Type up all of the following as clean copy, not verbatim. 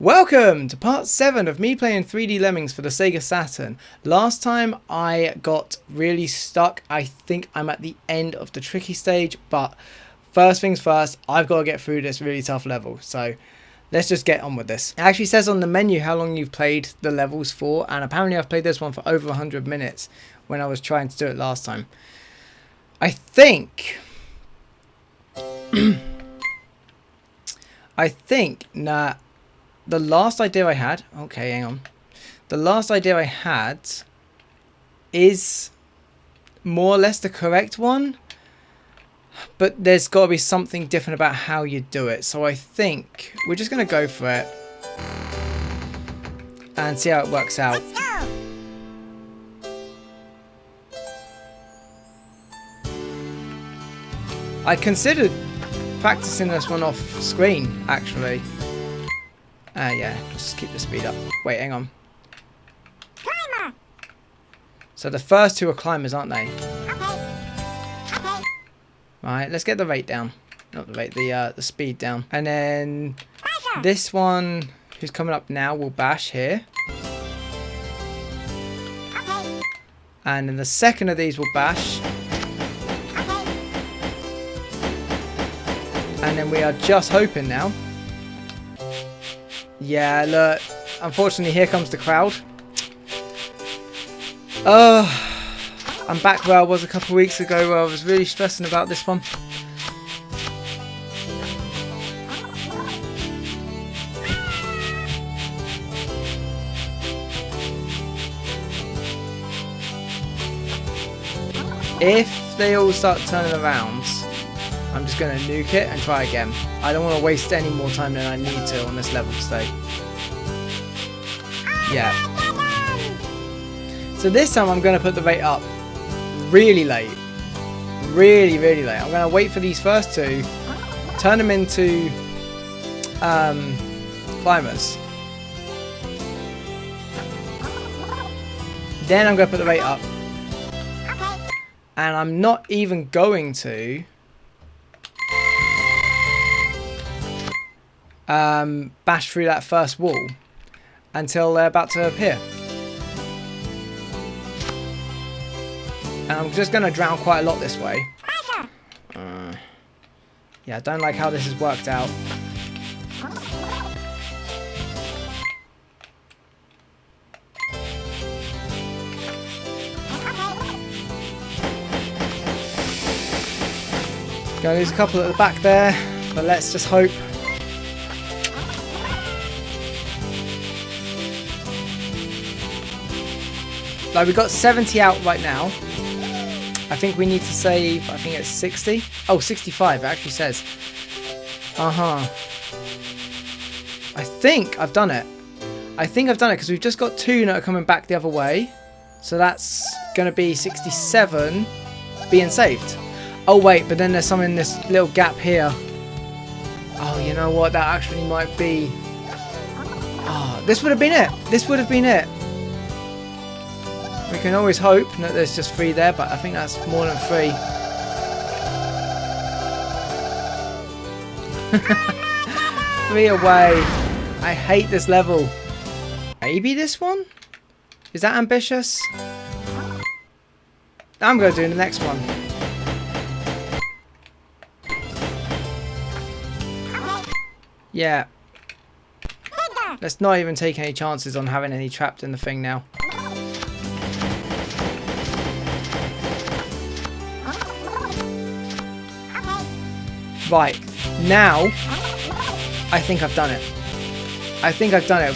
Welcome to part 7 of me playing 3D Lemmings for the Sega Saturn. Last time I got really stuck. I think I'm at the end of the tricky stage, but first things first, I've got to get through this really tough level. So let's just get on with this. It actually says on the menu how long you've played the levels for, and apparently I've played this one for over 100 minutes when I was trying to do it last time. I think the last idea I had, okay, hang on. The last idea I had is more or less the correct one, but there's got to be something different about how you do it. So I think we're just going to go for it and see how it works out. Let's go. I considered practicing this one off screen, actually. Yeah, let's just keep the speed up. Wait, hang on. Climber. So the first two are climbers, aren't they? Okay. Right, let's get the rate down. Not the rate, the speed down. And then Basher. this one, who's coming up now, will bash here. Okay. And then the second of these will bash. Okay. And then we are just hoping now. Yeah, look. Unfortunately, here comes the crowd. I'm back where I was a couple of weeks ago, where I was really stressing about this one. If they all start turning around, I'm just going to nuke it and try again. I don't want to waste any more time than I need to on this level today. Yeah. So this time I'm going to put the rate up really late. Really late. I'm going to wait for these first two, turn them into climbers. Then I'm going to put the rate up. And I'm not even going to bash through that first wall until they're about to appear. And I'm just going to drown quite a lot this way. Yeah, I don't like how this has worked out. Gonna lose a couple at the back there, but let's just hope. Like, we've got 70 out right now. I think we need to save, I think it's 60. Oh, 65, it actually says. I think I've done it. Because we've just got two that are coming back the other way. So that's going to be 67 being saved. Oh, wait, but then there's some in this little gap here. Oh, you know what? That actually might be... Oh, this would have been it. We can always hope that there's just 3 there, but I think that's more than 3. 3 away. I hate this level. Maybe this one? Is that ambitious? I'm going to do the next one. Yeah. Let's not even take any chances on having any trapped in the thing now. Right, now, I think I've done it.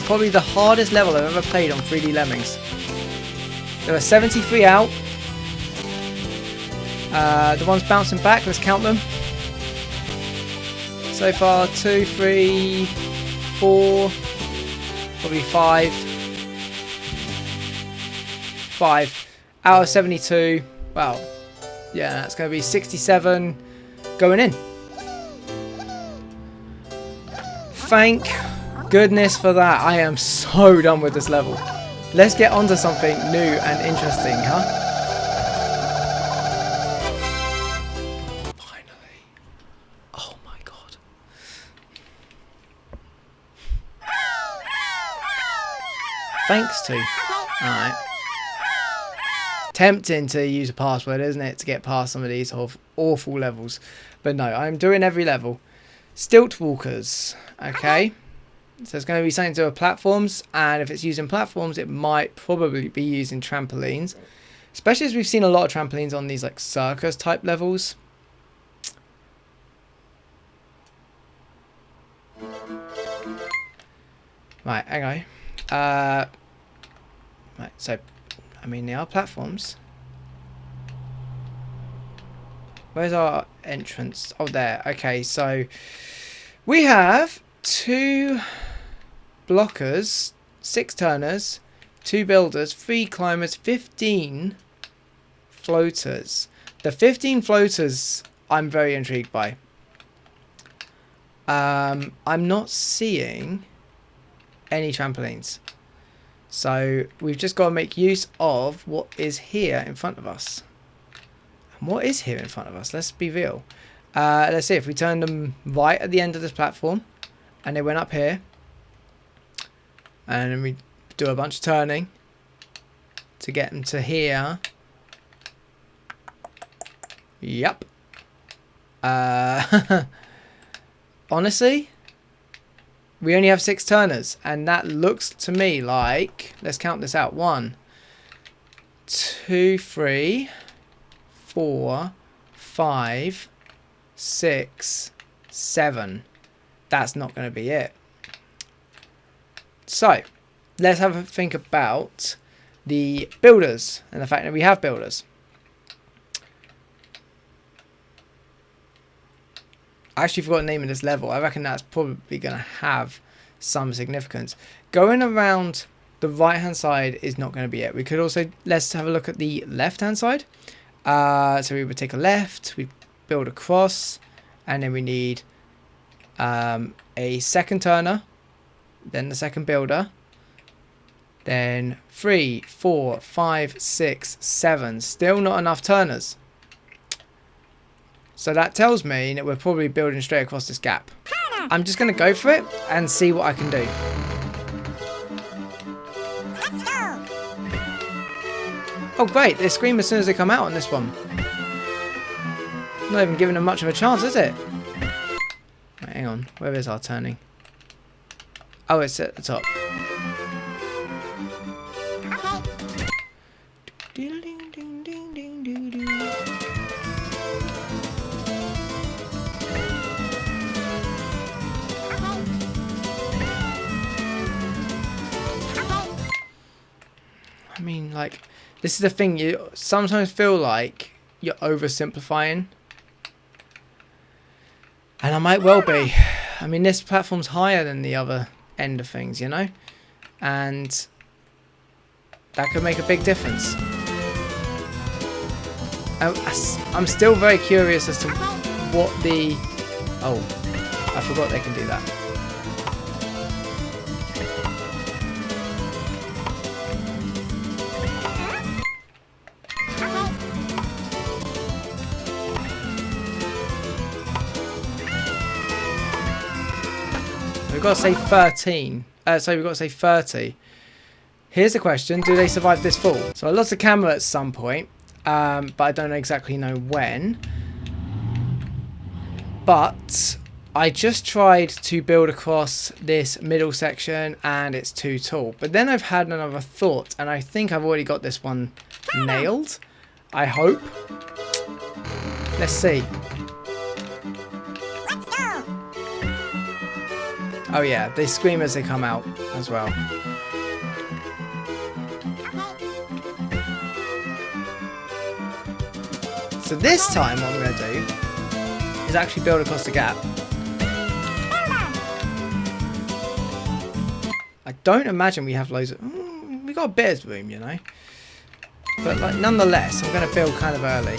Probably the hardest level I've ever played on 3D Lemmings. There are 73 out. The ones bouncing back, let's count them. So far, 2, 3, 4, probably 5. 5 out of 72. Well, yeah, that's going to be 67 going in. Thank goodness for that. I am so done with this level. Let's get on to something new and interesting, huh? Finally. Oh my god. Thanks to. Alright. Tempting to use a password, isn't it, to get past some of these awful levels. But no, I'm doing every level. Stilt walkers. Okay. So it's going to be something to do with platforms. And if it's using platforms, it might probably be using trampolines. Especially as we've seen a lot of trampolines on these like circus type levels. Right, okay. Right, so, I mean, they are platforms. Where's our entrance? Oh, there. Okay, so we have 2 blockers, 6 turners, 2 builders, 3 climbers, 15 floaters. The 15 floaters I'm very intrigued by. I'm not seeing any trampolines. So we've just got to make use of what is here in front of us. And what is here in front of us? Let's be real. Let's see if we turn them right at the end of this platform and they went up here. And then we do a bunch of turning to get them to here. Yep. Honestly, we only have 6 turners, and that looks to me like, let's count this out. 1, 2, 3, 4, 5, 6, 7. That's not going to be it. So, let's have a think about the builders and the fact that we have builders. I actually forgot the name of this level. I reckon that's probably going to have some significance. Going around the right hand side is not going to be it. We could also, let's have a look at the left hand side. So we would take a left, we build across, and then we need a second turner, then the second builder, then 3, 4, 5, 6, 7. Still not enough turners. So that tells me that we're probably building straight across this gap. I'm just going to go for it and see what I can do. Let's go. Oh great, they scream as soon as they come out on this one. Not even giving them much of a chance, is it? Right, hang on, where is our turning? Oh, it's at the top. I mean, like, this is the thing, you sometimes feel like you're oversimplifying. And I might well be. I mean, this platform's higher than the other end of things, you know? And that could make a big difference. I'm still very curious as to what the... Oh, I forgot they can do that. We've got to say 13. So we've got to say 30. Here's the question. Do they survive this fall? So I lost the camera at some point. But I don't exactly know when. But I just tried to build across this middle section and it's too tall. But then I've had another thought and I think I've already got this one nailed. I hope. Let's see. Let's go. Oh yeah, they scream as they come out as well. So this time what I'm going to do is actually build across the gap. I don't imagine we have loads of... we got a bit of room, you know. But like nonetheless, I'm going to build kind of early.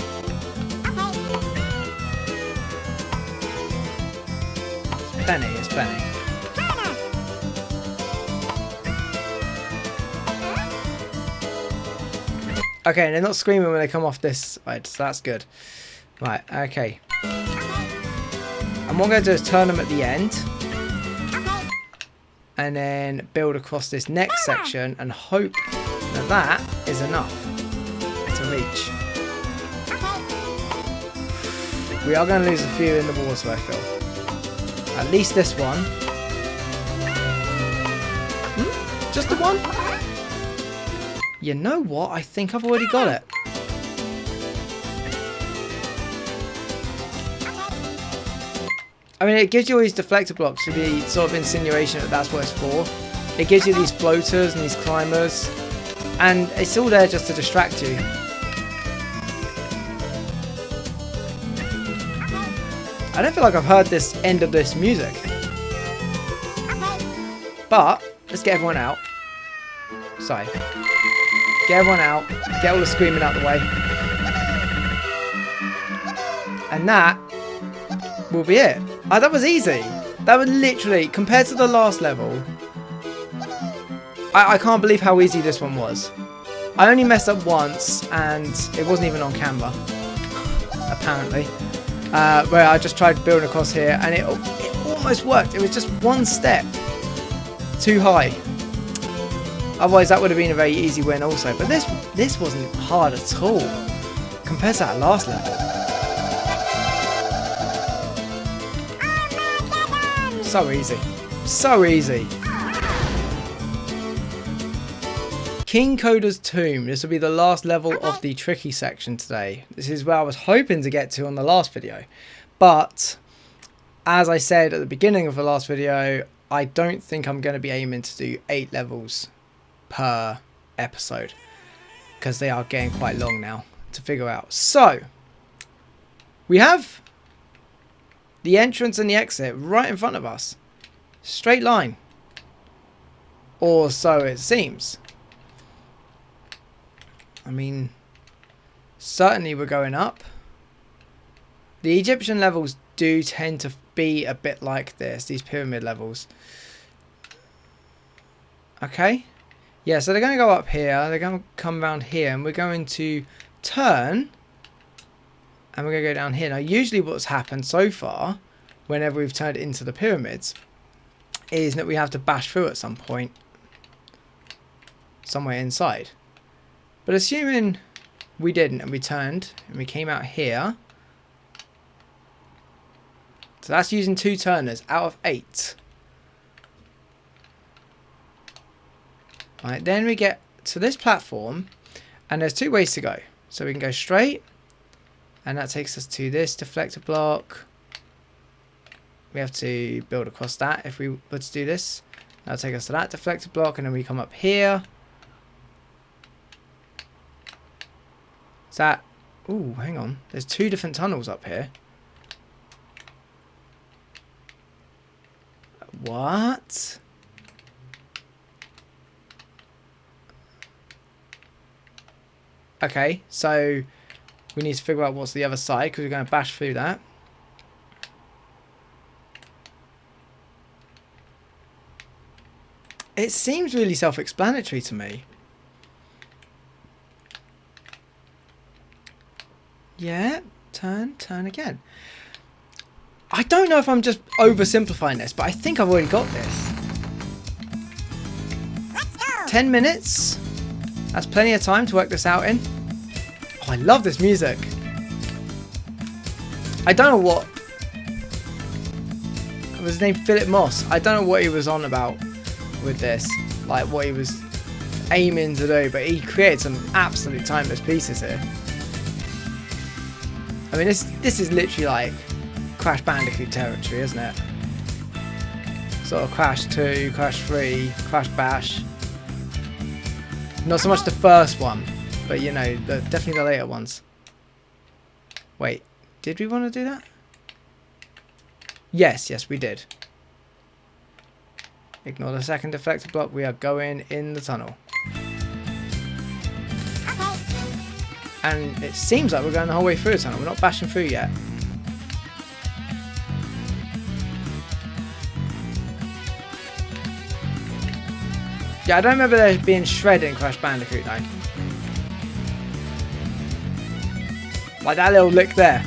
It's plenty. Okay, they're not screaming when they come off this side, so that's good. Right, okay. And what I'm going to do is turn them at the end. and then build across this next section and hope that that is enough to reach. We are going to lose a few in the water, I feel. At least this one. Just the one? You know what? I think I've already got it. I mean, it gives you all these deflector blocks to be sort of insinuation that that's what it's for. It gives you these floaters and these climbers. And it's all there just to distract you. I don't feel like I've heard this end of this music. But, let's get everyone out. Sorry. Get everyone out. Get all the screaming out the way. And that will be it. Oh, that was easy. That was literally, compared to the last level, I can't believe how easy this one was. I only messed up once, and it wasn't even on camera, apparently. Where I just tried building across here, and it almost worked. It was just one step too high. Otherwise, that would have been a very easy win also. But this wasn't hard at all compared to that last level. So easy. So easy. King Coda's Tomb. This will be the last level of the tricky section today. This is where I was hoping to get to on the last video. But, as I said at the beginning of the last video, I don't think I'm going to be aiming to do 8 levels per episode. Because they are getting quite long now to figure out. So, we have the entrance and the exit right in front of us. Straight line. Or so it seems. I mean, certainly we're going up. The Egyptian levels do tend to be a bit like this, these pyramid levels. Okay. Yeah, so they're going to go up here, they're going to come around here, and we're going to turn. And we're going to go down here. Now, usually what's happened so far, whenever we've turned into the pyramids, is that we have to bash through at some point. Somewhere inside. But assuming we didn't and we turned and we came out here. So that's using 2 turners out of 8. Right, then we get to this platform and there's 2 ways to go. So we can go straight and that takes us to this deflector block. We have to build across that if we were to do this. That'll take us to that deflector block and then we come up here. Is that... Ooh, hang on. There's 2 different tunnels up here. What? Okay, so we need to figure out what's the other side because we're going to bash through that. It seems really self-explanatory to me. Yeah, turn again. I don't know if I'm just oversimplifying this, but I think I've already got this. 10 minutes? That's plenty of time to work this out in. Oh, I love this music. I don't know what... Was his name Philip Moss? I don't know what he was on about with this. Like, what he was aiming to do, but he created some absolute timeless pieces here. I mean, this is literally like Crash Bandicoot territory, isn't it? Sort of Crash 2, Crash 3, Crash Bash. Not so much the first one, but you know, definitely the later ones. Wait, did we want to do that? Yes, we did. Ignore the second deflector block, we are going in the tunnel. And it seems like we're going the whole way through the tunnel. We're not bashing through yet. Yeah, I don't remember there being shredding in Crash Bandicoot though. Like that little lick there.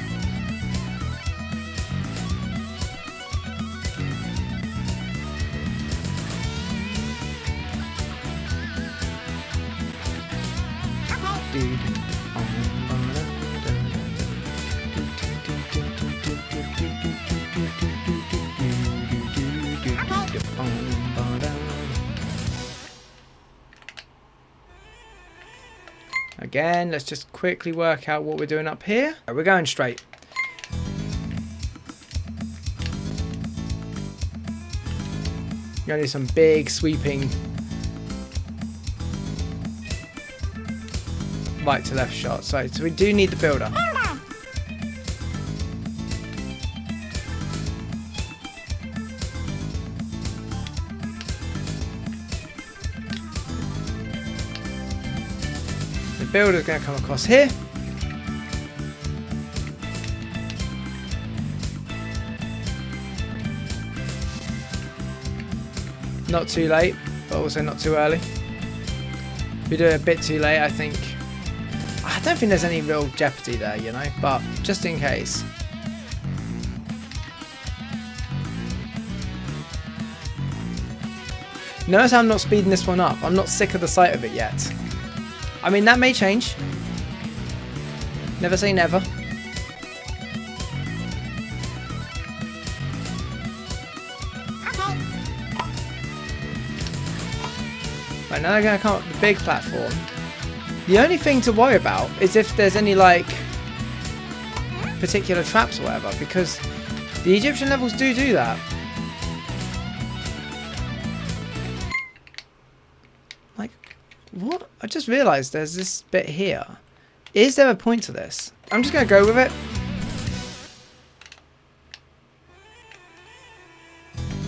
Again, let's just quickly work out what we're doing up here. We're going straight. You're going to do some big sweeping right to left shots. So we do need the builder. The builder's going to come across here. Not too late, but also not too early. We do it a bit too late, I think. I don't think there's any real jeopardy there, you know, but just in case. Notice how I'm not speeding this one up. I'm not sick of the sight of it yet. I mean, that may change. Never say never. Right, now they're going to come up with the big platform. The only thing to worry about is if there's any, like, particular traps or whatever, because the Egyptian levels do that. Like, what? I just realised there's this bit here. Is there a point to this? I'm just going to go with it.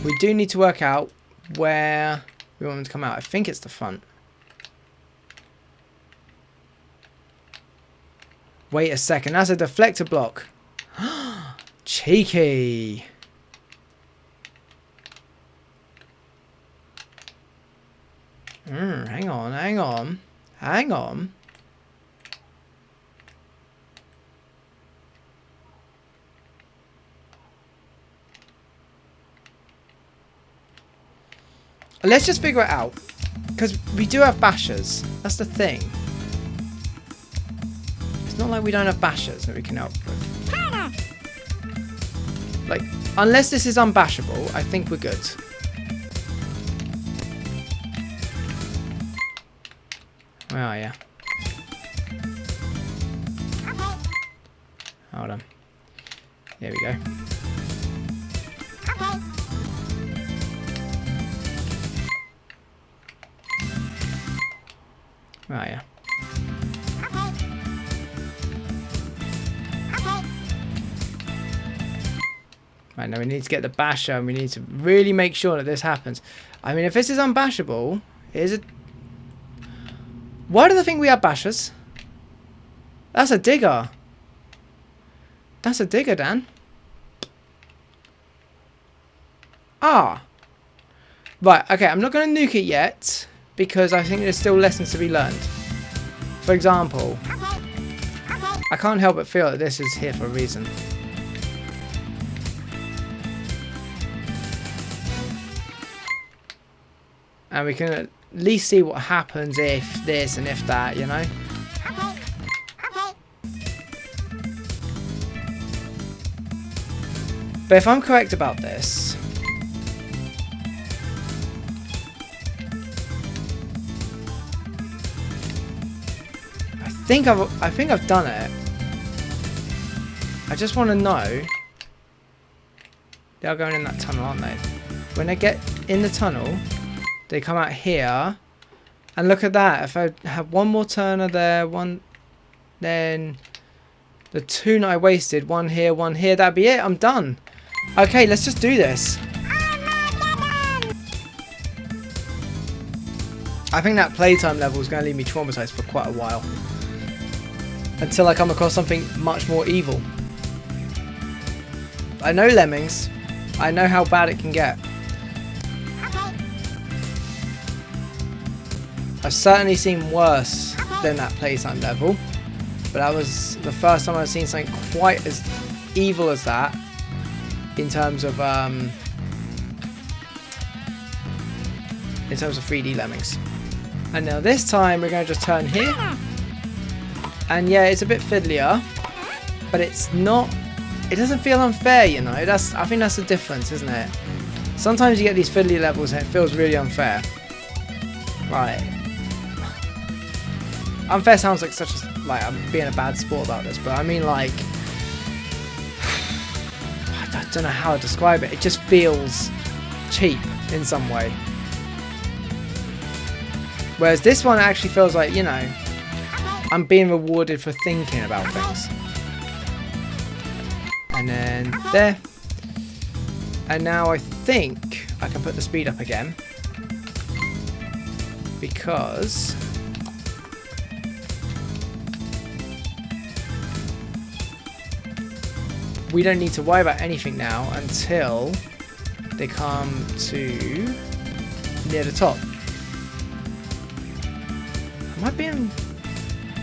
We do need to work out where we want them to come out. I think it's the front. Wait a second. That's a deflector block. Cheeky. Hang on. Let's just figure it out. Because we do have bashers. That's the thing. It's not like we don't have bashers that we can help with. Like, unless this is unbashable, I think we're good. Where are you? Hold on. There we go. Where are you? Right, now we need to get the basher and we need to really make sure that this happens. I mean, if this is unbashable, is it... Why do they think we have bashers? That's a digger. That's a digger, Dan. Ah. Right, okay, I'm not going to nuke it yet, because I think there's still lessons to be learned. For example, I can't help but feel that this is here for a reason. And we can at least see what happens if this and if that, you know? But if I'm correct about this, I think I've done it. I just want to know. They are going in that tunnel, aren't they? When they get in the tunnel, they come out here. And look at that. If I have one more turner there, then the two that I wasted, one here, that'd be it. I'm done. Okay, let's just do this. I think that playtime level is going to leave me traumatized for quite a while. Until I come across something much more evil. I know Lemmings. I know how bad it can get. I've certainly seen worse than that playtime level. But that was the first time I've seen something quite as evil as that. In terms of 3D Lemmings. And now this time we're going to just turn here. And yeah, it's a bit fiddlier, but it's not, it doesn't feel unfair, you know. I think that's the difference, isn't it? Sometimes you get these fiddly levels and it feels really unfair. Right. Unfair sounds like such a, like I'm being a bad sport about this, but I mean like, I don't know how to describe it. It just feels cheap in some way. Whereas this one actually feels like, you know, I'm being rewarded for thinking about things. And then there. And now I think I can put the speed up again. Because we don't need to worry about anything now until they come to near the top. Am I being...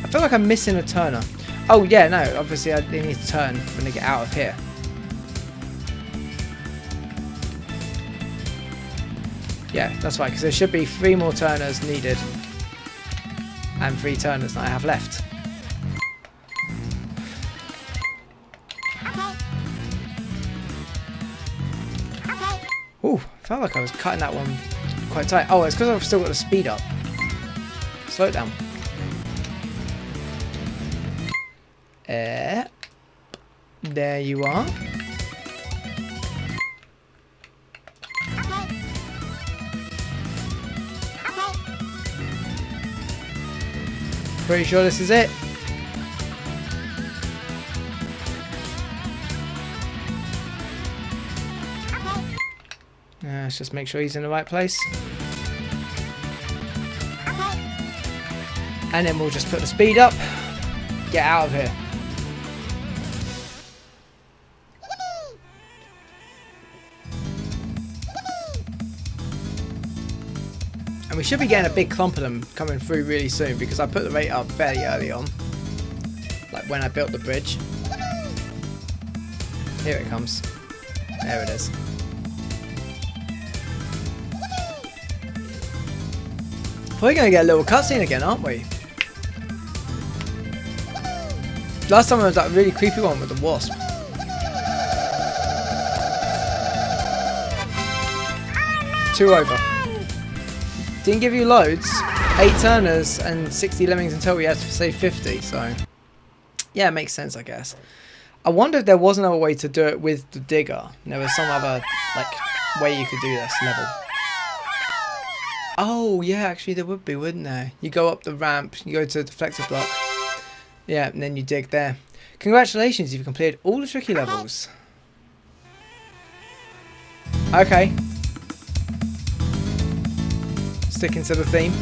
I feel like I'm missing a turner. Oh yeah, no, obviously they need to turn when they get out of here. Yeah, that's right, because there should be 3 more turners needed. And 3 turners that I have left. Ooh, felt like I was cutting that one quite tight. Oh, it's because I've still got the speed up. Slow it down. There you are. Pretty sure this is it. Let's just make sure he's in the right place. And then we'll just put the speed up. Get out of here. And we should be getting a big clump of them coming through really soon because I put the rate up fairly early on. Like when I built the bridge. Here it comes. There it is. We're going to get a little cutscene again, aren't we? Last time it was that really creepy one with the wasp. Two over. Didn't give you loads. 8 turners and 60 lemmings until we had to say 50, so... Yeah, it makes sense, I guess. I wonder if there was another way to do it with the digger. There was some other, like, way you could do this level. Oh, yeah, actually there would be, wouldn't there? You go up the ramp, you go to the deflector block. Yeah, and then you dig there. Congratulations, you've completed all the tricky levels. Okay. Sticking to the theme.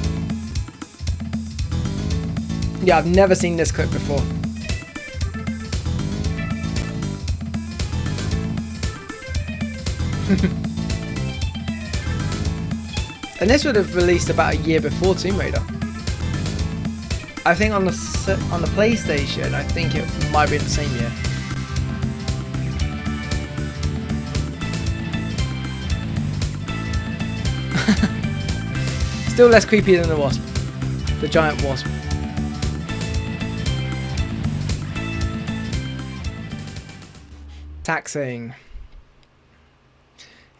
Yeah, I've never seen this clip before. And this would have released about a year before Tomb Raider. I think on the PlayStation, I think it might be the same year. Still less creepy than the wasp. The giant wasp. Taxing.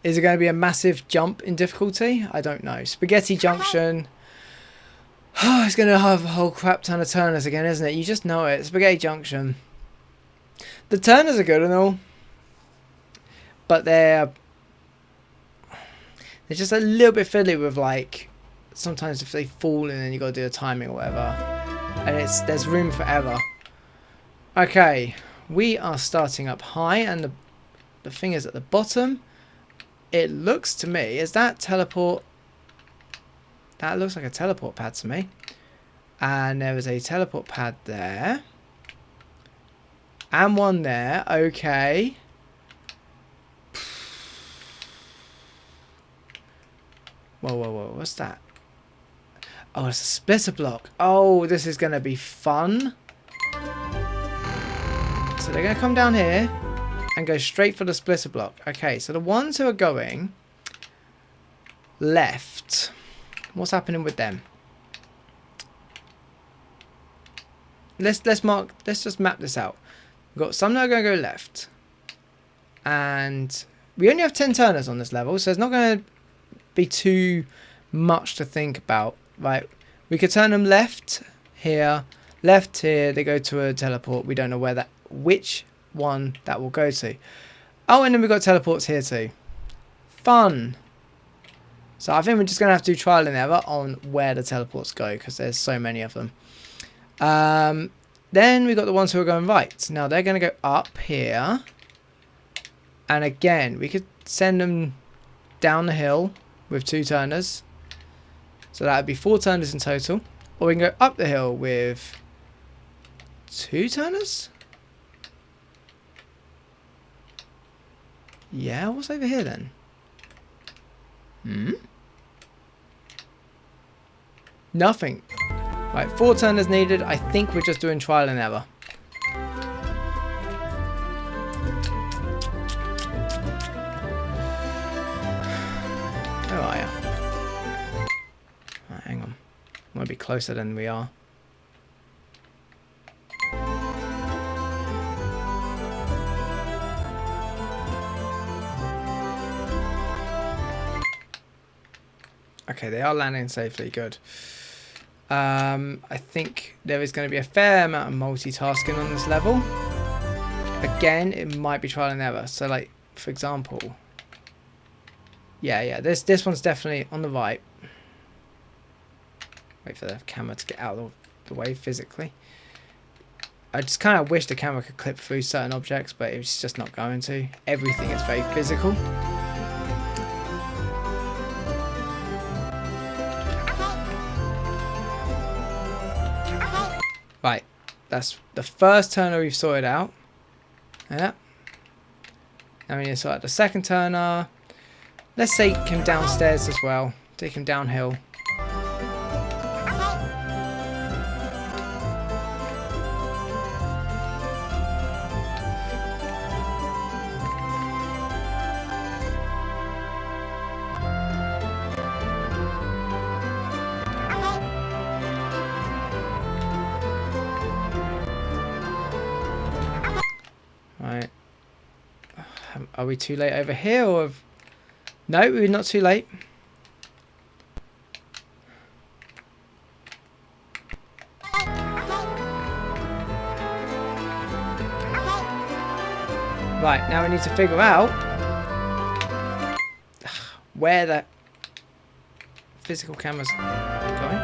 Is it going to be a massive jump in difficulty? I don't know. Spaghetti Junction. Oh, it's going to have a whole crap ton of turners again, isn't it? You just know it. Spaghetti Junction. The turners are good and all. But they're just a little bit fiddly with, like, sometimes if they fall and then you got to do the timing or whatever. And there's room for error. Okay. We are starting up high and the thing is at the bottom. It looks to me, is that teleport? That looks like a teleport pad to me. And there was a teleport pad there. And one there. Okay. Whoa, whoa, whoa. What's that? Oh, it's a splitter block. Oh, this is going to be fun. So they're going to come down here. And go straight for the splitter block. Okay, so the ones who are going left, what's happening with them? let's just map this out. We've got some that are going to go left. And we only have 10 turners on this level, so it's not going to be too much to think about. Right, we could turn them left here, they go to a teleport. We don't know which one that will go to. Oh, and then we've got teleports here too. Fun. So I think we're just going to have to do trial and error on where the teleports go, because there's so many of them. Then we've got the ones who are going right. Now they're going to go up here. And again, we could send them down the hill with 2 turners. So that would be 4 turners in total. Or we can go up the hill with 2 turners? Yeah, what's over here then? Nothing. Right, 4 turners needed. I think we're just doing trial and error. Where are you? Right, hang on. I want to be closer than we are. Okay, they are landing safely. Good. I think there is going to be a fair amount of multitasking on this level. Again, it might be trial and error. So, like, for example, yeah, this one's definitely on the right. Wait for the camera to get out of the way physically. I just kind of wish the camera could clip through certain objects, but it's just not going to. Everything is very physical. Right, that's the first turner we've sorted out. Yeah. Now we need to sort out the second turner. Let's take him downstairs as well. Take him downhill. Right. Are we too late over here, or have... No, we're not too late. Right, now we need to figure out where the physical camera's going.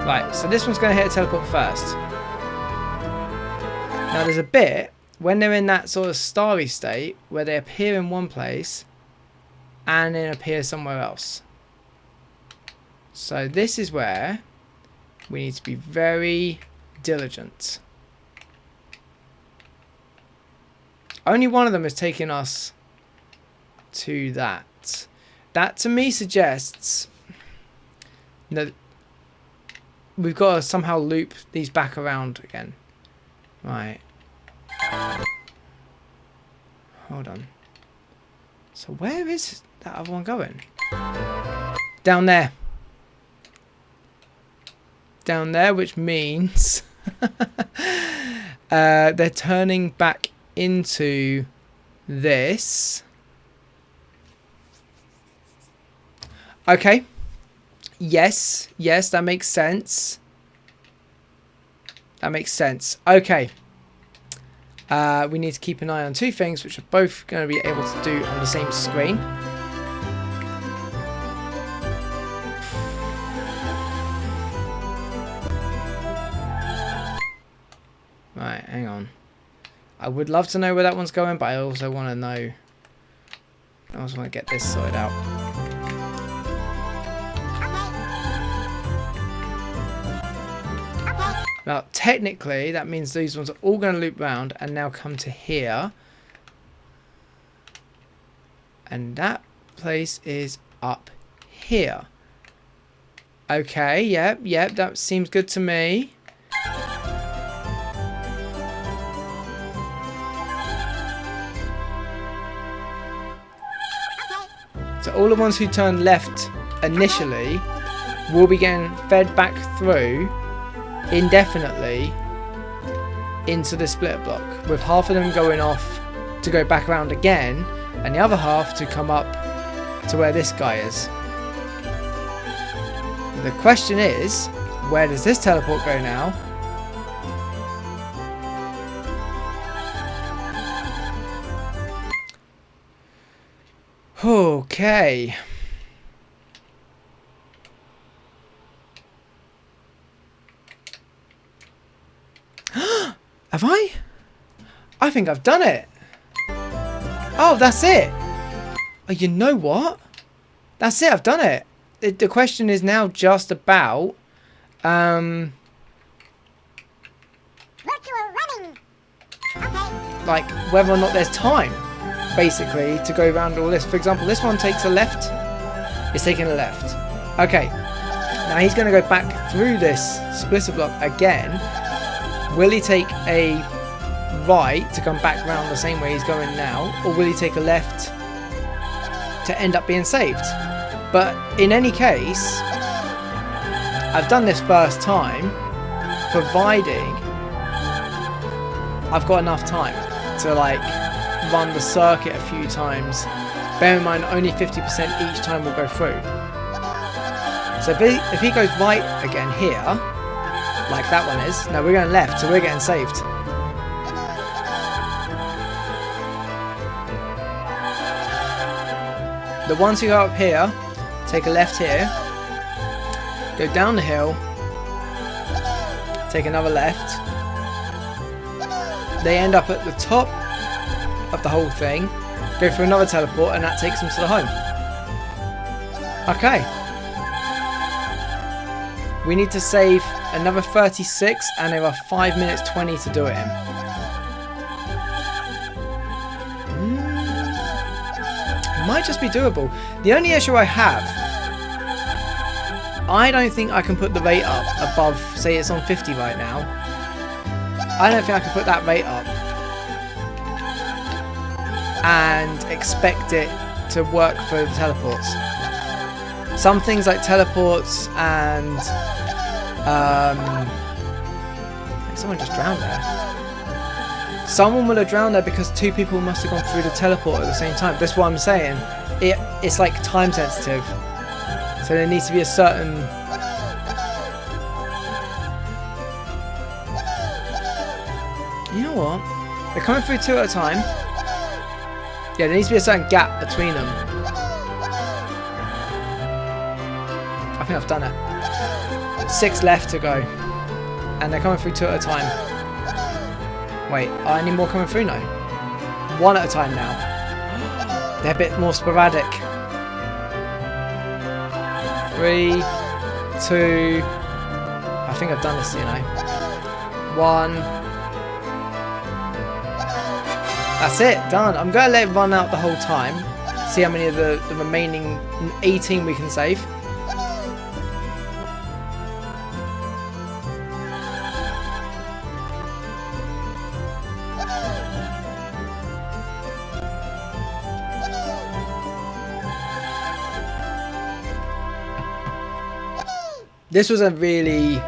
Right, so this one's going to hit a teleport first. Now there's a bit when they're in that sort of starry state where they appear in one place and then appear somewhere else. So this is where we need to be very diligent. Only one of them is taking us to that. That to me suggests that we've got to somehow loop these back around again. Right. Hold on. So where is that other one going? Down there. Down there, which means they're turning back into this. Okay. Yes, that makes sense. That makes sense. Okay. We need to keep an eye on 2 things, which are both going to be able to do on the same screen. Right, hang on. I would love to know where that one's going, but I also want to know... I also want to get this sorted out. Now, technically, that means these ones are all going to loop round and now come to here. And that place is up here. Okay, yep, that seems good to me. So all the ones who turned left initially will be getting fed back through indefinitely into the splitter block, with half of them going off to go back around again and the other half to come up to where this guy is. The question is, where does this teleport go now? Okay. Have I? I think I've done it. Oh, that's it. Oh, you know what? That's it. I've done it. The question is now just about Virtual running. Okay. like whether or not there's time, basically, to go around all this. For example, this one takes a left. It's taking a left. Okay. Now he's going to go back through this splitter block again. Will he take a right to come back round the same way he's going now, or will he take a left to end up being saved? But in any case, I've done this first time, providing I've got enough time to like run the circuit a few times. Bear in mind, only 50% each time will go through. So if he goes right again here, like that one is, no, we're going left, so we're getting saved. The ones who go up here, take a left here, go down the hill, take another left. They end up at the top of the whole thing, go through another teleport, and that takes them to the home. Okay. We need to save another 36, and there are 5 minutes 20 to do it in. It might just be doable. The only issue I have, I don't think I can put the rate up above, say it's on 50 right now. I don't think I can put that rate up and expect it to work for the teleports. Some things like teleports and someone just drowned there. Someone will have drowned there because two people must have gone through the teleport at the same time. That's what I'm saying. It's like time sensitive. So there needs to be a certain... You know what? They're coming through two at a time. Yeah, there needs to be a certain gap between them. I think I've done it. 6 left to go. And they're coming through two at a time. Wait, are any more coming through now? 1 at a time now. They're a bit more sporadic. 3, 2... I think I've done this, you know. 1. That's it, done. I'm going to let it run out the whole time. See how many of the remaining 18 we can save. This was a really,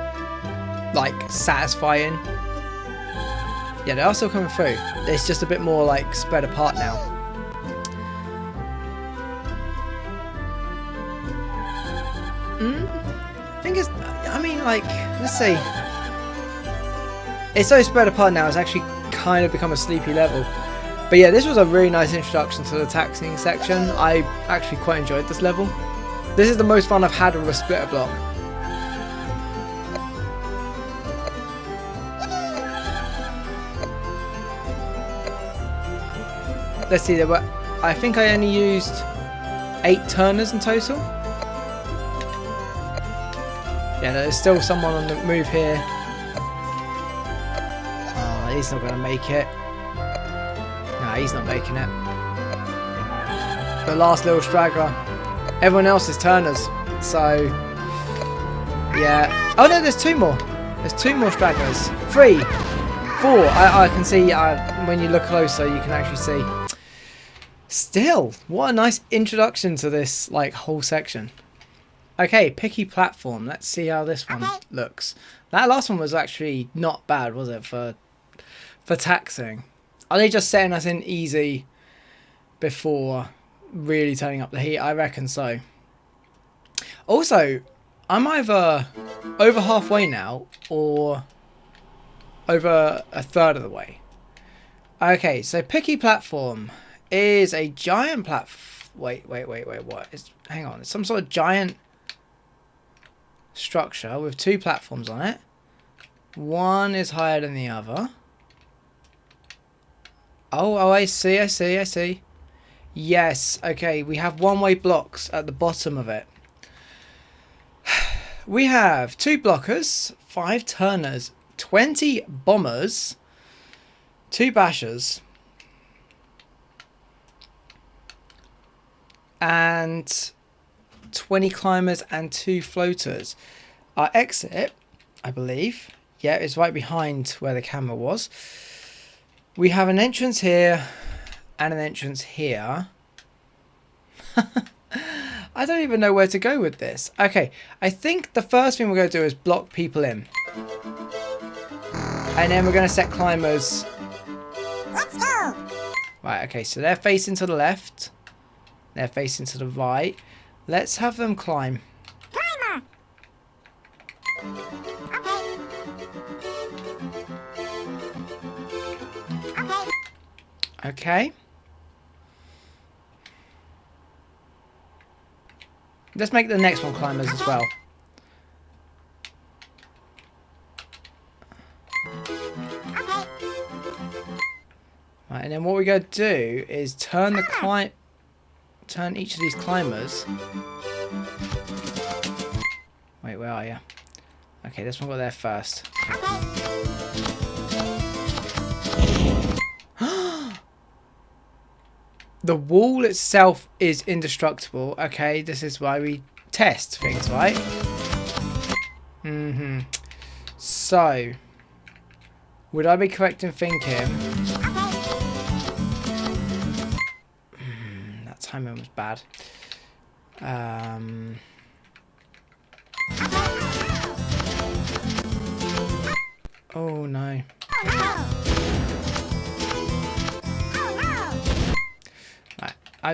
like, satisfying. Yeah, they are still coming through. It's just a bit more, like, spread apart now. I think it's, I mean, like, let's see. It's so spread apart now, it's actually kind of become a sleepy level. But yeah, this was a really nice introduction to the taxing section. I actually quite enjoyed this level. This is the most fun I've had with a splitter block. Let's see, I think I only used 8 turners in total. Yeah, there's still someone on the move here. Oh, he's not going to make it. No, he's not making it. The last little straggler. Everyone else is turners. So, yeah. Oh no, there's 2 more. There's 2 more stragglers. 3, 4. I can see, when you look closer, you can actually see. Still, what a nice introduction to this, like, whole section. Okay, picky platform. Let's see how this one looks. That last one was actually not bad, was it, for taxing? Are they just setting us in easy before really turning up the heat? I reckon so. Also, I'm either over halfway now or over a third of the way. Okay, so picky platform is a giant Wait, what? Hang on, it's some sort of giant structure with two platforms on it. One is higher than the other. Oh, I see. Yes, okay, we have one-way blocks at the bottom of it. We have 2 blockers, 5 turners, 20 bombers, 2 bashers, and 20 climbers and 2 floaters. Our exit, I believe, yeah, is right behind where the camera was. We have an entrance here and an entrance here. I don't even know where to go with this. Okay, I think the first thing we're going to do is block people in. And then we're going to set climbers. Let's go. Right, okay, so they're facing to the left. They're facing to the right. Let's have them climb. Climber. Okay. Okay. Let's make the next one climbers as well. Okay. Right, and then what we're going to do is turn each of these climbers. Wait, where are you? Okay, this one got there first. The wall itself is indestructible. Okay, this is why we test things, right? So, would I be correct in thinking... that timing was bad. Oh no.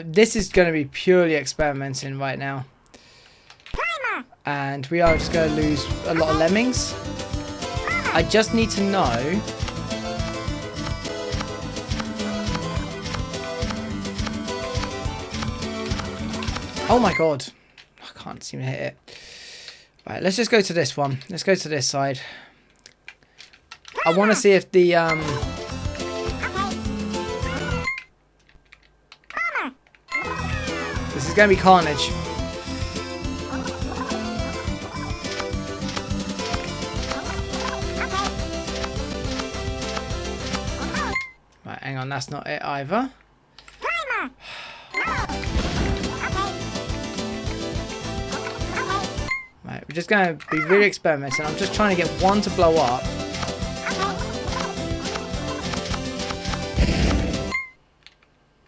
This is going to be purely experimenting right now. And we are just going to lose a lot of lemmings. I just need to know... Oh my god. I can't seem to hit it. Right, let's just go to this one. Let's go to this side. I want to see if the... This is going to be carnage. Right, hang on, that's not it either. Right, we're just going to be really experimenting. I'm just trying to get one to blow up.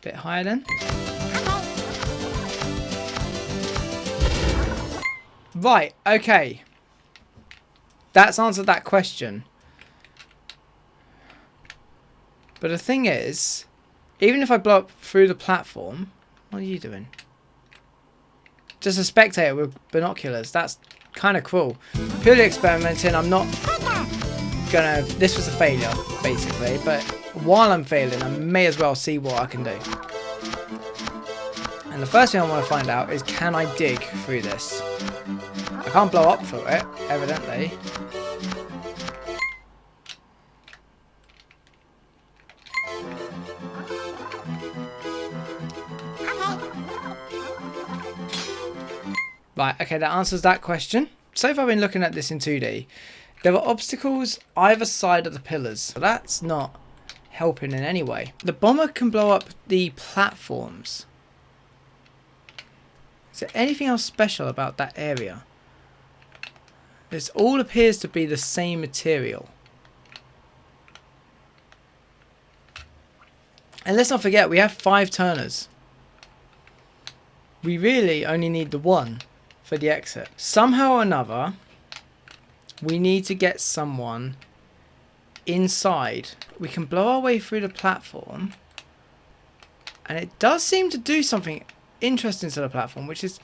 Bit higher then. Right, okay. That's answered that question. But the thing is, even if I blow up through the platform, what are you doing? Just a spectator with binoculars. That's kind of cruel. Purely experimenting. I'm not gonna... This was a failure, basically. But while I'm failing, I may as well see what I can do. And the first thing I want to find out is, can I dig through this? I can't blow up through it, evidently. Right, okay, that answers that question. So far I've been looking at this in 2D. There are obstacles either side of the pillars, so that's not helping in any way. The bomber can blow up the platforms. Is there anything else special about that area? This all appears to be the same material. And let's not forget, we have 5 turners. We really only need the one for the exit. Somehow or another, we need to get someone inside. We can blow our way through the platform. And it does seem to do something interesting to the platform, which is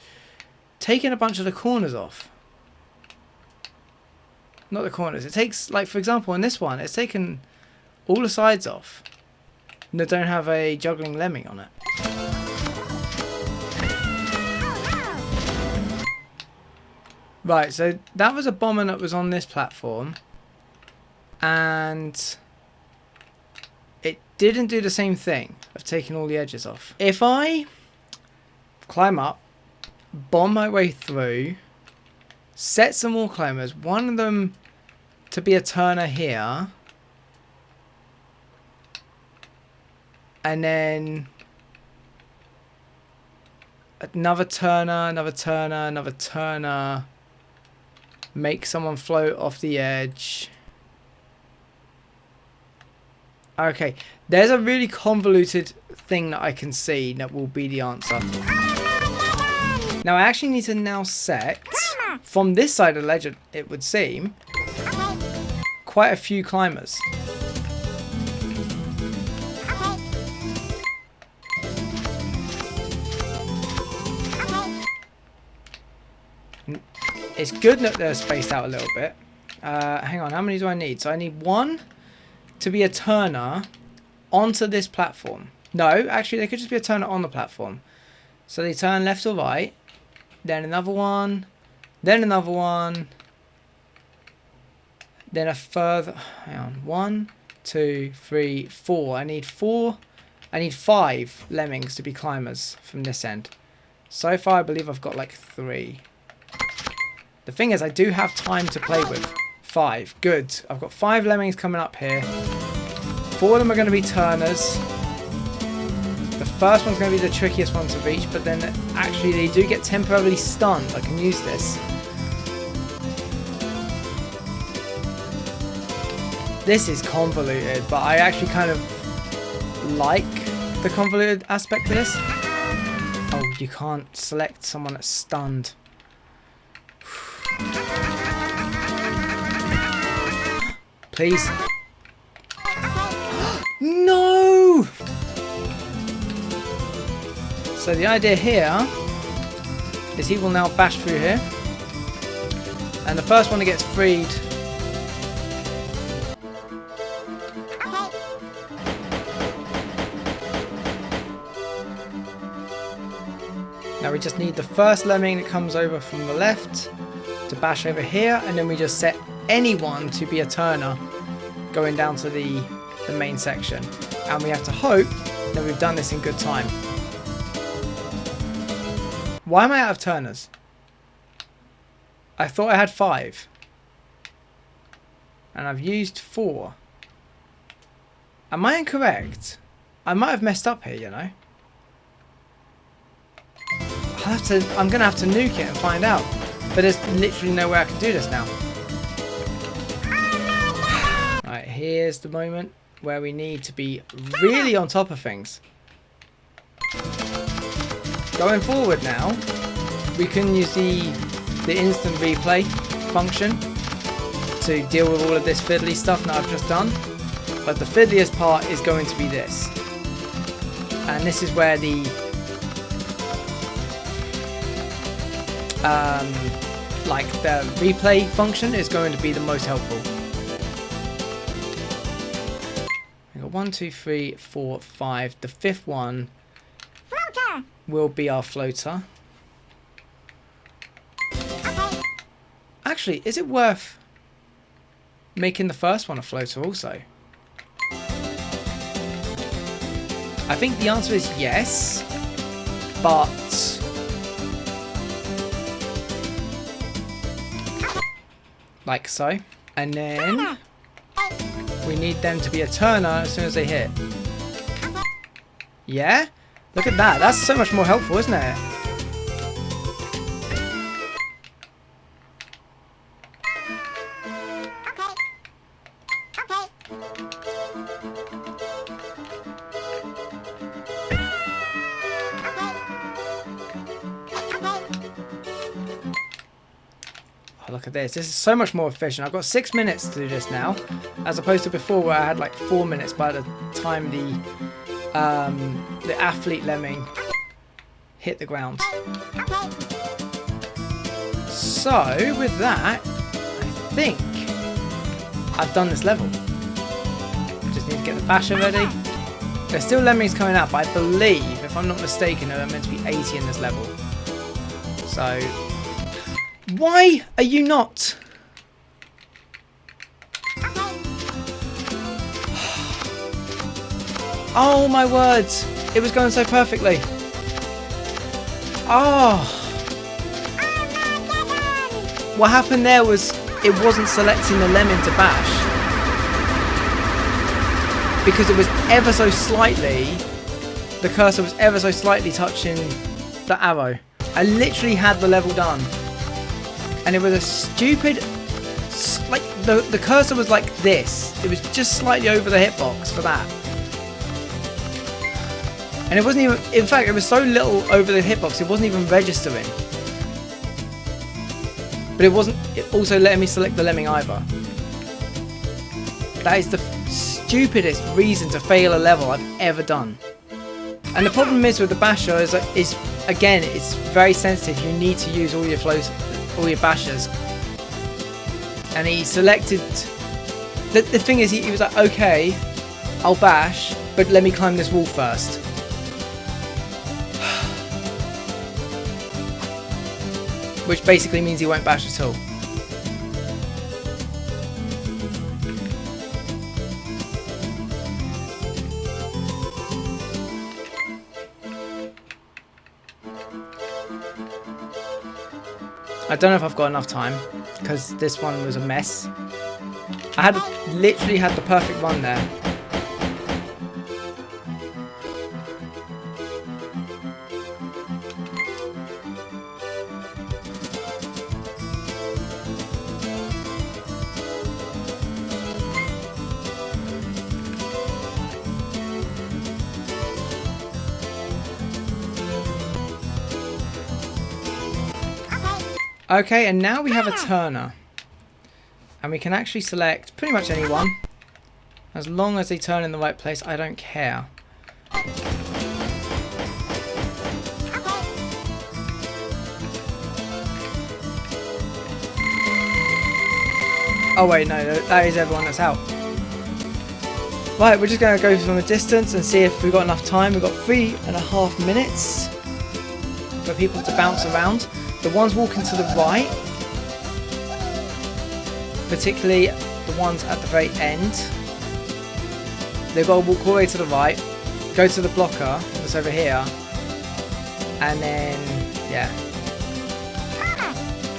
taking a bunch of the corners off. Not the corners. It takes, like, for example, in this one, it's taken all the sides off. And they don't have a juggling lemming on it. Right, so that was a bomber that was on this platform. And it didn't do the same thing of taking all the edges off. If I climb up, bomb my way through, set some more climbers, one of them to be a turner here, and then another turner, another turner, another turner, make someone float off the edge. Okay, there's a really convoluted thing that I can see that will be the answer. Now I actually need to now set, from this side of the ledge, it would seem, quite a few climbers. It's good that they're spaced out a little bit. Hang on, how many do I need? So I need one to be a turner onto this platform. No, actually they could just be a turner on the platform. So they turn left or right, then another one, then another one, then a further, hang on, 1, 2, 3, 4. I need 5 lemmings to be climbers from this end. So far I believe I've got like 3. The thing is, I do have time to play with. 5. Good. I've got 5 lemmings coming up here. 4 of them are going to be turners. The first one's going to be the trickiest one to reach, but then actually they do get temporarily stunned. I can use this. This is convoluted, but I actually kind of like the convoluted aspect of this. Oh, you can't select someone that's stunned. Please. No! So the idea here is he will now bash through here. And the first one that gets freed. Now we just need the first lemming that comes over from the left to bash over here, and then we just set anyone to be a turner going down to the main section. And we have to hope that we've done this in good time. Why am I out of turners? I thought I had 5. And I've used 4. Am I incorrect? I might have messed up here, you know. I'm going to have to nuke it and find out. But there's literally no way I can do this now. Right, here's the moment where we need to be really on top of things. Going forward now, we can use the instant replay function to deal with all of this fiddly stuff that I've just done. But the fiddliest part is going to be this. And this is where the the replay function is going to be the most helpful. We got 1, 2, 3, 4, 5. The 5th one will be our floater. Okay. Actually, is it worth making the first one a floater also? I think the answer is yes, but like so. And then we need them to be a turner as soon as they hit. Yeah? Look at that. That's so much more helpful, isn't it? Oh, look at this. This is so much more efficient. I've got 6 minutes to do this now, as opposed to before where I had like 4 minutes by the time the athlete lemming hit the ground. So with that, I think I've done this level. Just need to get the basher ready. There's still lemmings coming out, but I believe, if I'm not mistaken, there are meant to be 80 in this level. So, why are you not? Oh my words! It was going so perfectly. Oh. What happened there was it wasn't selecting the lemon to bash. Because it was ever so slightly, the cursor was ever so slightly touching the arrow. I literally had the level done. And it was a stupid, like the cursor was like this. It was just slightly over the hitbox for that. And it wasn't even, in fact, it was so little over the hitbox, it wasn't even registering. But it wasn't also letting me select the lemming either. That is the stupidest reason to fail a level I've ever done. And the problem is with the basher is again, it's very sensitive. You need to use all your flows, all your bashers. And he selected. The thing is, he was like, okay, I'll bash, but let me climb this wall first. Which basically means he won't bash at all. I don't know if I've got enough time, because this one was a mess. I had literally had the perfect run there. Okay, and now we have a turner. And we can actually select pretty much anyone. As long as they turn in the right place, I don't care. Oh wait, no, that is everyone that's out. Right, we're just going to go from a distance and see if we've got enough time. We've got 3.5 minutes for people to bounce around. The ones walking to the right, particularly the ones at the very end, they've got to walk all the way to the right, go to the blocker that's over here, and then, yeah.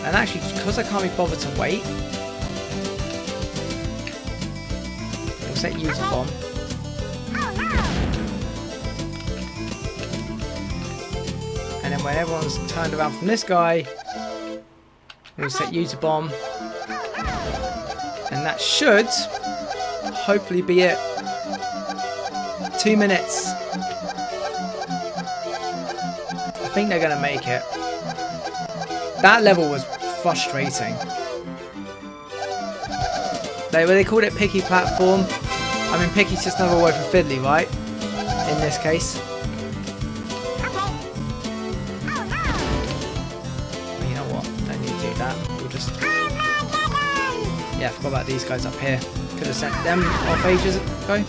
And actually, because I can't be bothered to wait, we'll set user bomb. And then when everyone's turned around from this guy, we'll set user bomb. And that should hopefully be it. 2 minutes. I think they're going to make it. That level was frustrating. They called it picky platform. I mean, picky's just another word for fiddly, right? In this case. Yeah, I forgot about these guys up here. Could have sent them off ages ago.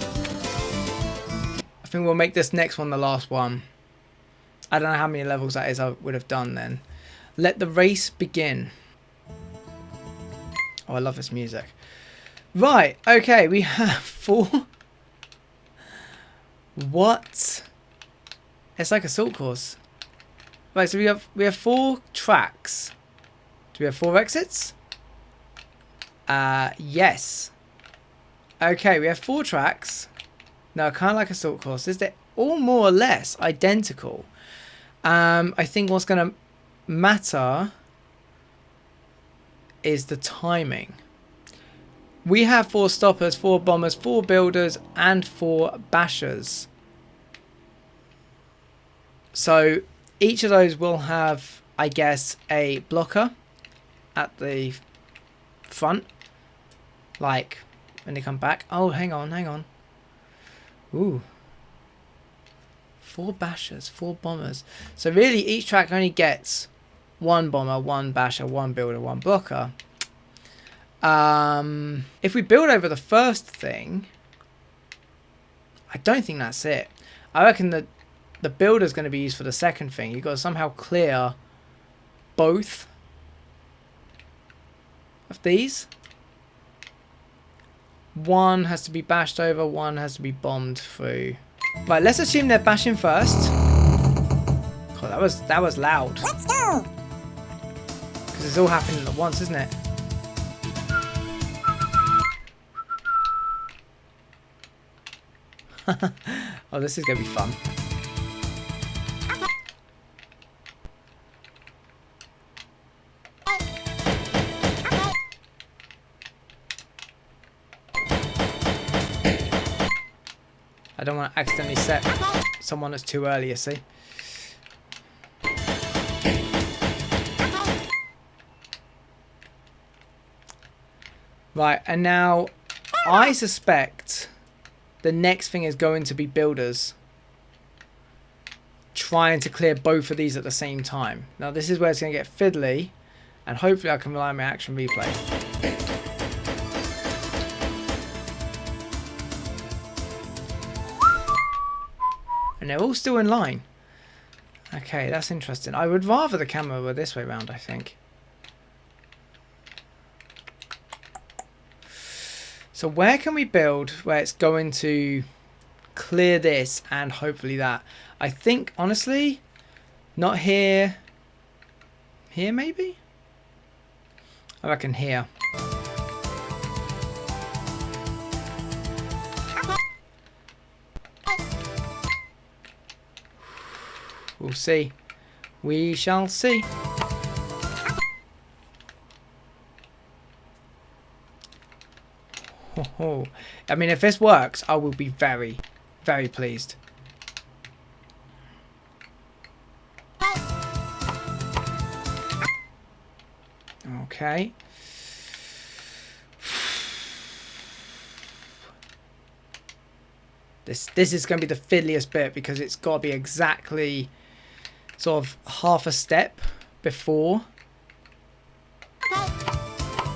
I think we'll make this next one the last one. I don't know how many levels that is I would have done then. Let the race begin. Oh, I love this music. Right, okay, we have 4. What? It's like a salt course. Right, so we have 4 tracks. Do we have 4 exits? Yes. Okay, we have 4 tracks. Now, kind of like a salt course. They're all more or less identical. I think what's going to matter is the timing. We have 4 stoppers, 4 bombers, 4 builders, and 4 bashers. So each of those will have, I guess, a blocker at the front. Like, when they come back. Oh, hang on, hang on. Ooh. 4 bashers, 4 bombers. So really, each track only gets 1 bomber, 1 basher, 1 builder, 1 blocker. If we build over the first thing, I don't think that's it. I reckon that the builder's going to be used for the second thing. You've got to somehow clear both of these. 1 has to be bashed over, 1 has to be bombed through. Right, let's assume they're bashing first. God, that was loud. Let's go. Because it's all happening at once, isn't it? Oh, this is going to be fun. I don't want to accidentally set someone that's too early, you see. Right, and now I suspect the next thing is going to be builders trying to clear both of these at the same time. Now this is where it's going to get fiddly, and hopefully I can rely on my action replay. And they're all still in line. Okay, that's interesting. I would rather the camera were this way round, I think. So where can we build where it's going to clear this and hopefully that? I think, honestly, not here. Here, maybe? I reckon here. We'll see. We shall see. Oh, I mean, if this works, I will be very, very pleased. Okay. This is going to be the fiddliest bit because it's got to be exactly sort of half a step before.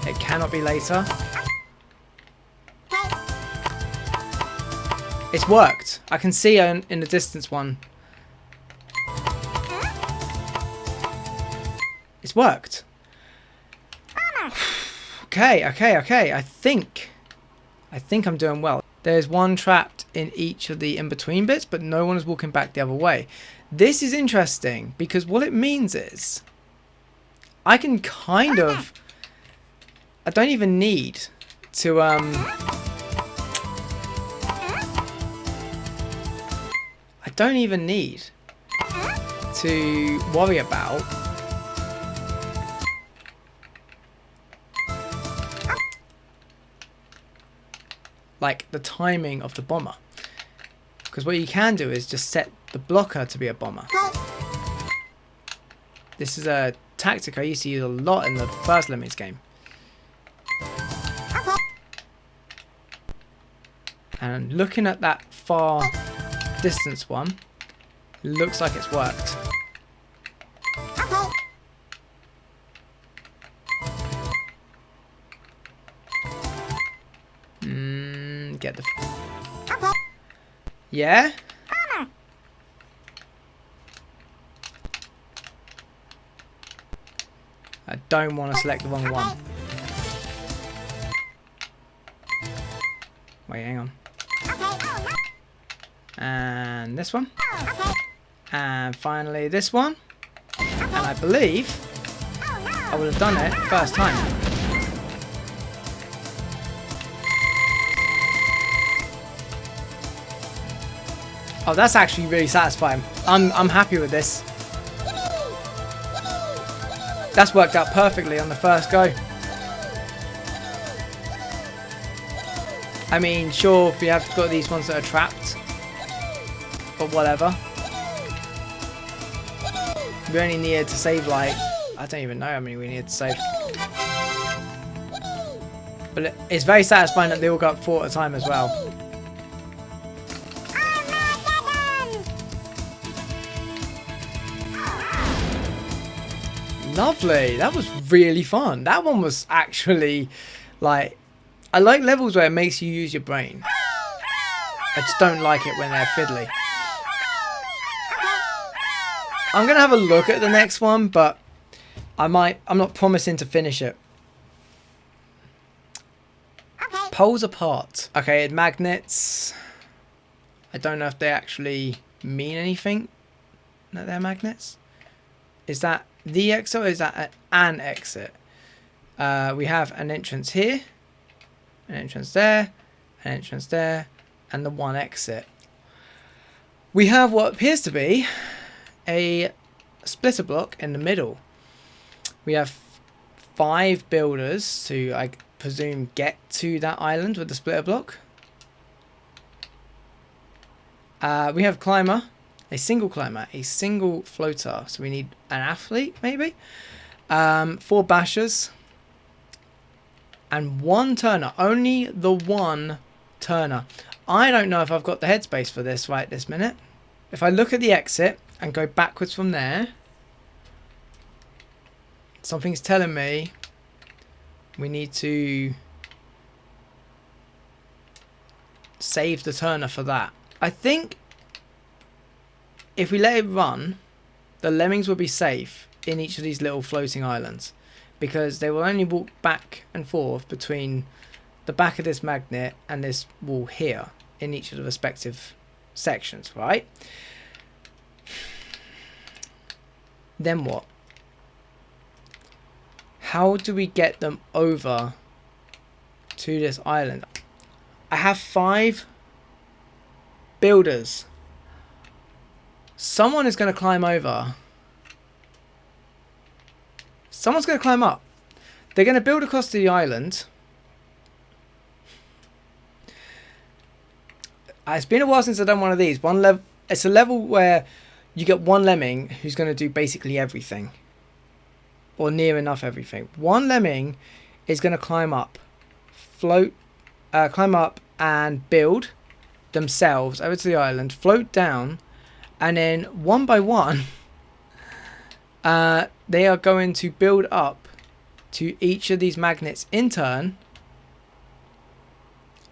It cannot be later. It's worked. I can see in the distance one. It's worked. Okay. I think I'm doing well. There's one trapped in each of the in-between bits, but no one is walking back the other way. This is interesting because what it means is I can kind of... I don't even need to... I don't even need to worry about like the timing of the bomber, because what you can do is just set the blocker to be a bomber. This is a tactic I used to use a lot in the first Lemmings game. And looking at that far distance one, looks like it's worked. Get the... Yeah? I don't want to select the wrong one. Wait, hang on. And this one. And finally this one. And I believe I would have done it first time. Oh, that's actually really satisfying. I'm happy with this. That's worked out perfectly on the first go. I mean, sure, we have got these ones that are trapped, but whatever. We only needed to save like, I don't even know how many we needed to save. But it's very satisfying that they all go up 4 at a time as well. Lovely. That was really fun. That one was actually like, I like levels where it makes you use your brain. I just don't like it when they're fiddly. I'm gonna have a look at the next one, but I'm not promising to finish it. Poles apart. Okay, magnets. I don't know if they actually mean anything. That they're magnets. Is that the exit or is that an exit? We have an entrance here, an entrance there, an entrance there, and the one exit. We have what appears to be a splitter block in the middle. We have 5 builders to, I presume, get to that island with the splitter block. We have climber, a single climber, a single floater. So we need an athlete, maybe. 4 bashers. And 1 turner. Only the 1 turner. I don't know if I've got the headspace for this right this minute. If I look at the exit and go backwards from there, something's telling me we need to save the turner for that. I think if we let it run, the lemmings will be safe in each of these little floating islands, because they will only walk back and forth between the back of this magnet and this wall here in each of the respective sections, right? Then what? How do we get them over to this island? I have 5 builders. Someone is going to climb over. Someone's going to climb up. They're going to build across the island. It's been a while since I've done one of these. It's a level where you get 1 lemming who's going to do basically everything. Or near enough everything. 1 lemming is going to climb up, climb up and build themselves over to the island, float down, and then 1 by 1, they are going to build up to each of these magnets in turn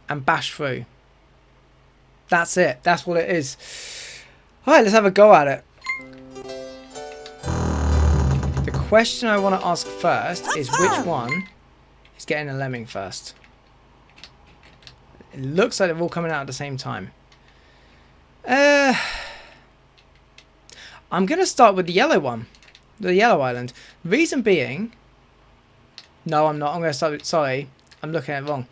and bash through. That's it. That's what it is. Alright, let's have a go at it. The question I want to ask first is which one is getting a lemming first. It looks like they're all coming out at the same time. I'm going to start with the yellow one. The yellow island. Reason being... No, I'm not. I'm going to start with... Sorry. I'm looking at it wrong.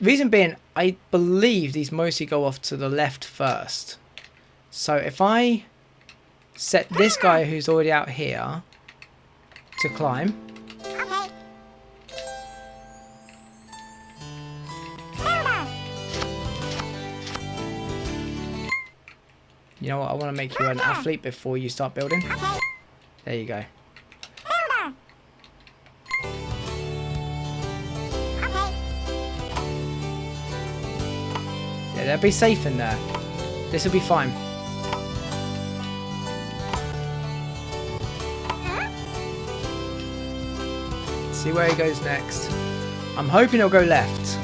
Reason being, I believe these mostly go off to the left first. So if I set this guy who's already out here to climb. Okay. You know what? I want to make you an athlete before you start building. Okay. There you go. Builder. Okay. Yeah, they'll be safe in there. This will be fine. See where he goes next. I'm hoping he'll go left.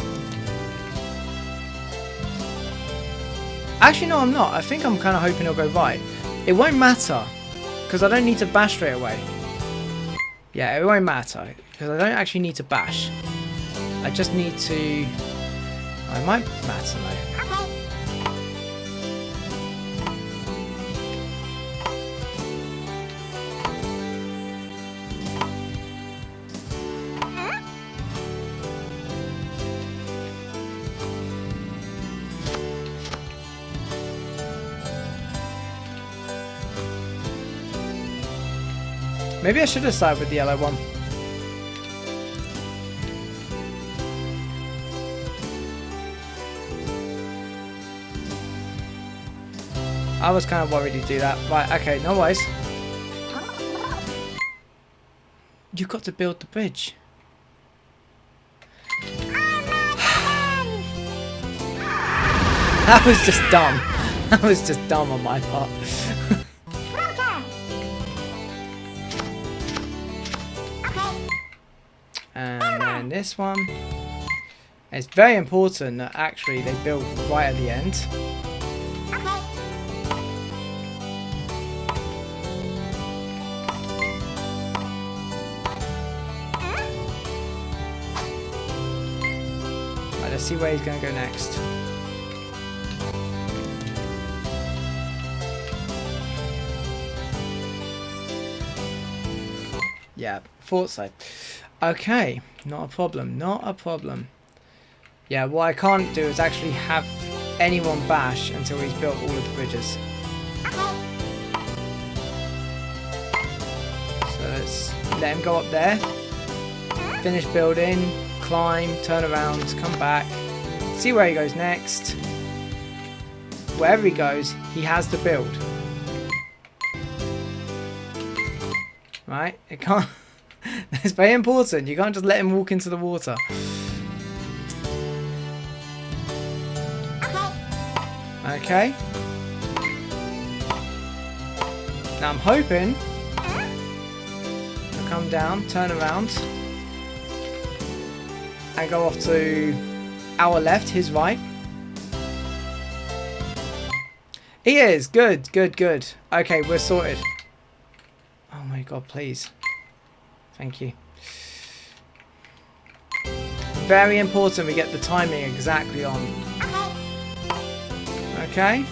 Actually, no, I'm not. I think I'm kind of hoping he'll go right. It won't matter, because I don't need to bash straight away. Yeah, it won't matter, because I don't actually need to bash. I just need to... I might matter though. Okay. Maybe I should have started with the yellow one. I was kind of worried he'd do that. Right, okay, no worries. You've got to build the bridge. I'm That was just dumb. That was just dumb on my part. And then this one. It's very important that actually they build right at the end. Right, let's see where he's going to go next. Yeah, thought so. Okay, not a problem, not a problem. Yeah, what I can't do is actually have anyone bash until he's built all of the bridges. So let's let him go up there, finish building, climb, turn around, come back, see where he goes next. Wherever he goes, he has to build. Right? It can't... It's very important. You can't just let him walk into the water. Okay. Now I'm hoping he'll come down, turn around, and go off to our left, his right. He is. Good, good, good. Okay, we're sorted. Oh my god, please. Thank you. Very important we get the timing exactly on. Okay.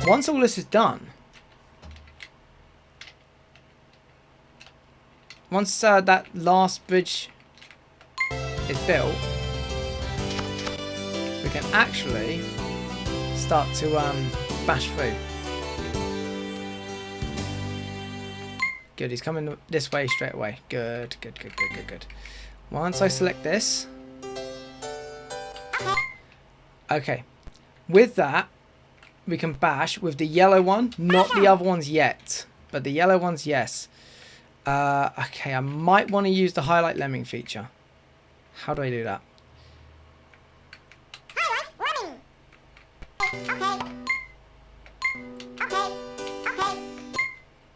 Once all this is done, once that last bridge is built, we can actually start to bash through. Good, he's coming this way straight away. Good, good, good, good, good, good. Once I select this. Okay. With that, we can bash with the yellow one. Not the other ones yet. But the yellow ones, yes. Okay, I might want to use the highlight lemming feature. How do I do that?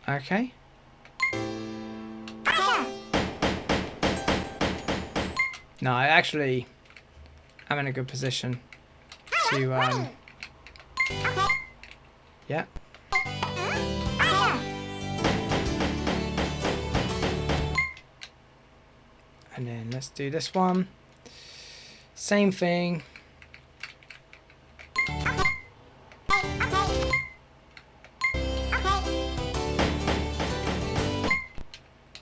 Okay. No, I actually am in a good position to, yeah. And then let's do this one. Same thing.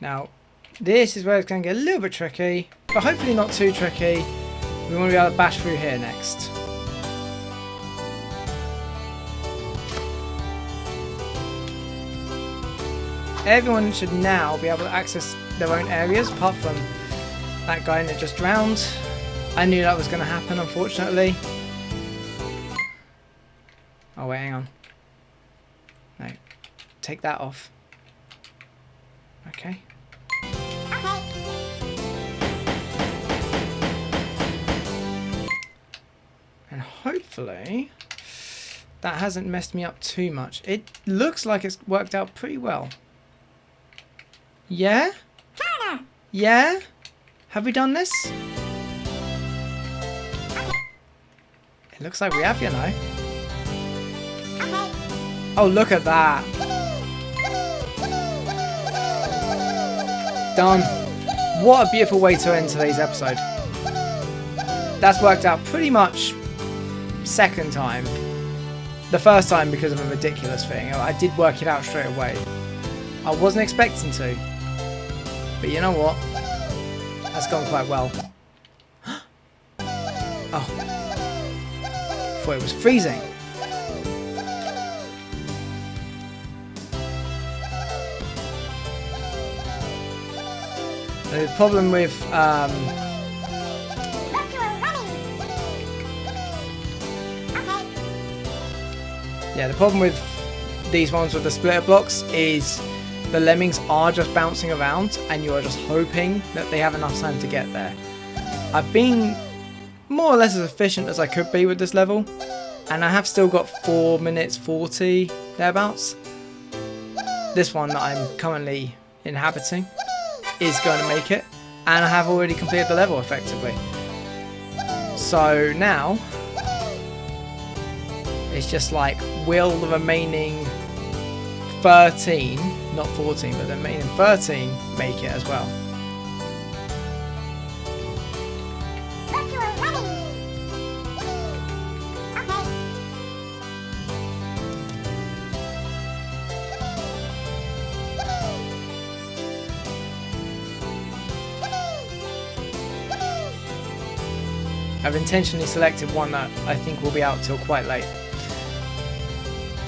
Now, this is where it's going to get a little bit tricky, but hopefully not too tricky. We want to be able to bash through here next. Everyone should now be able to access their own areas, apart from that guy that just drowned. I knew that was going to happen, unfortunately. Oh wait, hang on. No, take that off. Okay. And hopefully that hasn't messed me up too much. It looks like it's worked out pretty well. Yeah? Yeah? Have we done this? It looks like we have, you know. Oh, look at that. Done. What a beautiful way to end today's episode. That's worked out pretty much second time. The first time because of a ridiculous thing. I did work it out straight away. I wasn't expecting to. But you know what? That's gone quite well. Oh. Thought it was freezing. The problem with yeah, the problem with these ones with the splitter blocks is the lemmings are just bouncing around and you are just hoping that they have enough time to get there. I've been more or less as efficient as I could be with this level, and I have still got 4 minutes 40 thereabouts. This one that I'm currently inhabiting is going to make it, and I have already completed the level effectively. So now it's just like, will the remaining 13, not 14, but the remaining 13 make it as well? I've intentionally selected one that I think will be out till quite late.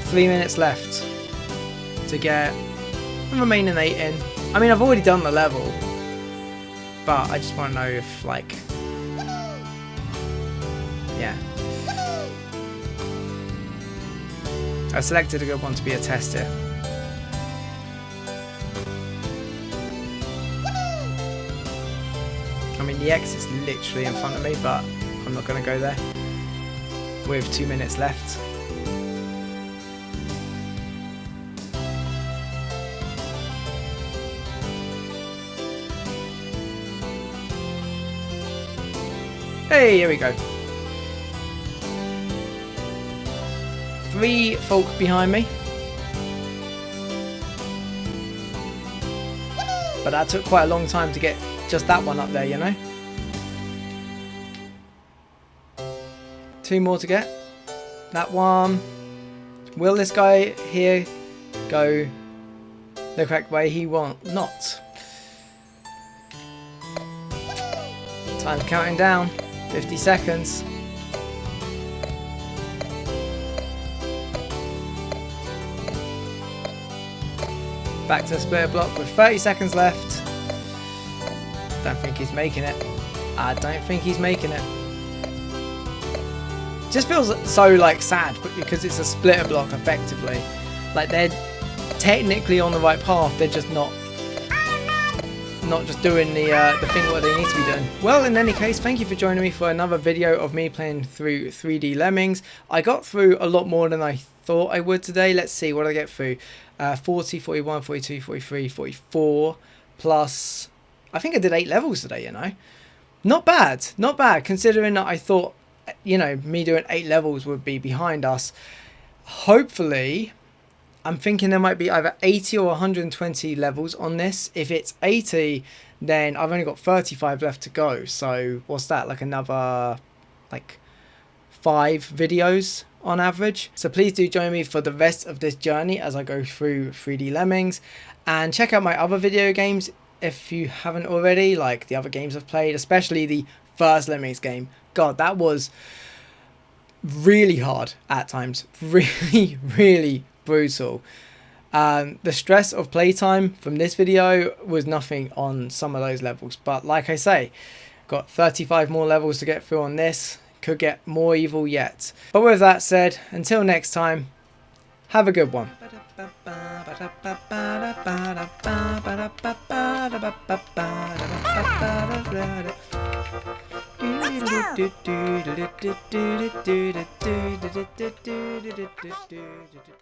3 minutes left to get the remaining 8 in. I mean, I've already done the level, but I just want to know if, like, yeah. I selected a good one to be a test here. I mean, the X is literally in front of me, but I'm not going to go there with 2 minutes left. Hey, here we go. 3 folk behind me. But that took quite a long time to get just that one up there, you know. 2 more to get. That one. Will this guy here go the correct way? He won't. Not. Time's counting down. 50 seconds. Back to the splitter block with 30 seconds left. Don't think he's making it. I don't think he's making it. Just feels so like sad, but because it's a splitter block effectively. Like they're technically on the right path, they're just not just doing the thing what they need to be doing. Well, in any case, thank you for joining me for another video of me playing through 3D Lemmings. I got through a lot more than I thought I would today. Let's see, what did I get through? 40, 41, 42, 43, 44, plus, I think I did 8 levels today, you know. Not bad, not bad, considering that I thought, you know, me doing 8 levels would be behind us. Hopefully, I'm thinking there might be either 80 or 120 levels on this. If it's 80, then I've only got 35 left to go. So what's that, like another like 5 videos on average? So please do join me for the rest of this journey as I go through 3D Lemmings, and check out my other video games if you haven't already, like the other games I've played, especially the first Lemmings game. God, that was really hard at times. Really brutal. The stress of playtime from this video was nothing on some of those levels, but like I say, got 35 more levels to get through on this. Could get more evil yet. But with that said, until next time, have a good one. Let's go.